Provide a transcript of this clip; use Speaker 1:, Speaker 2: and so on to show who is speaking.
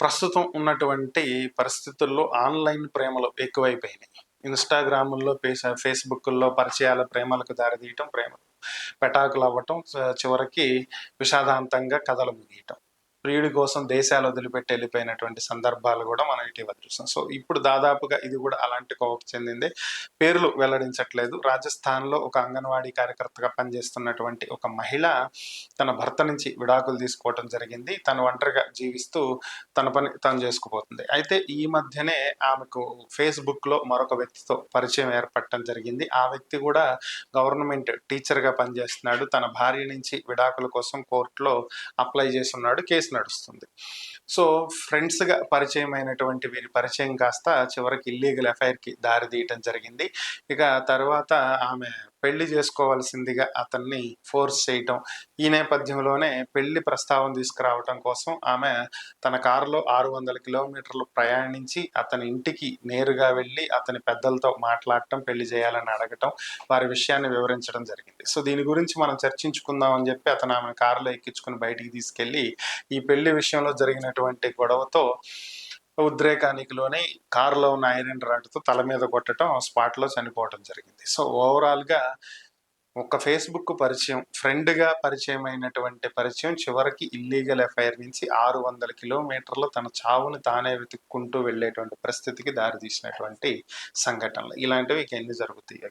Speaker 1: ప్రస్తుతం ఉన్నటువంటి పరిస్థితుల్లో ఆన్‌లైన్ ప్రేమలు ఎక్కువైపోయినాయి. ఇన్‌స్టాగ్రాముల్లో, ఫేస్‌బుక్కుల్లో పరిచయాల ప్రేమలకు దారితీయటం, ప్రేమలు పెటాకులవ్వటం, చివరికి విషాదాంతంగా కథలు ముగియటం. ప్రియుడి కోసం దేశాలు వదిలిపెట్టి వెళ్ళిపోయినటువంటి సందర్భాలు కూడా మనం ఇటీవల చూసాం. సో ఇప్పుడు దాదాపుగా ఇది కూడా అలాంటి కోవకు చెందిందే. పేర్లు వెల్లడించట్లేదు. రాజస్థాన్‌లో ఒక అంగన్వాడీ కార్యకర్తగా పనిచేస్తున్నటువంటి ఒక మహిళ తన భర్త నుంచి విడాకులు తీసుకోవటం జరిగింది. తను ఒంటరిగా జీవిస్తూ తన పని తను చేసుకుపోతుంది. అయితే ఈ మధ్యనే ఆమెకు ఫేస్‌బుక్‌లో మరొక వ్యక్తితో పరిచయం ఏర్పడటం జరిగింది. ఆ వ్యక్తి కూడా గవర్నమెంట్ టీచర్‌గా పనిచేస్తున్నాడు. తన భార్య నుంచి విడాకుల కోసం కోర్టులో అప్లై చేసి ఉన్నాడు. కేసు నడుస్తుంది. సో ఫ్రెండ్స్‌గా పరిచయం అయినటువంటి వీరి పరిచయం కాస్త చివరికి ఇల్లీగల్ అఫైర్‌కి దారి తీయటం జరిగింది. ఇక తర్వాత ఆమె పెళ్లి చేసుకోవాల్సిందిగా అతన్ని ఫోర్స్ చేయటం. ఈ నేపథ్యంలోనే పెళ్లి ప్రస్తావన తీసుకురావటం కోసం ఆమె తన కారులో 600 కిలోమీటర్లు ప్రయాణించి అతని ఇంటికి నేరుగా వెళ్ళి అతని పెద్దలతో మాట్లాడటం, పెళ్లి చేయాలని అడగటం, వారి విషయాన్ని వివరించడం జరిగింది. సో దీని గురించి మనం చర్చించుకుందాం అని చెప్పి అతను ఆమె కారులో ఎక్కించుకుని బయటికి తీసుకెళ్ళి ఈ పెళ్లి విషయంలో జరిగినటువంటి గొడవతో ఉద్రేకానికి లోనై కారులో ఉన్న ఐరన్ రాడ్‌తో తల మీద కొట్టటం, స్పాట్‌లో చనిపోవటం జరిగింది. సో ఓవరాల్‌గా ఒక ఫేస్‌బుక్ పరిచయం, ఫ్రెండ్‌గా పరిచయం అయినటువంటి పరిచయం చివరికి ఇల్లీగల్ ఎఫైర్ నుంచి 600 కిలోమీటర్లు తన చావుని తానే వెతుక్కుంటూ వెళ్ళేటువంటి పరిస్థితికి దారి తీసినటువంటి సంఘటనలు. ఇలాంటివి ఇక ఎన్ని జరుగుతాయో.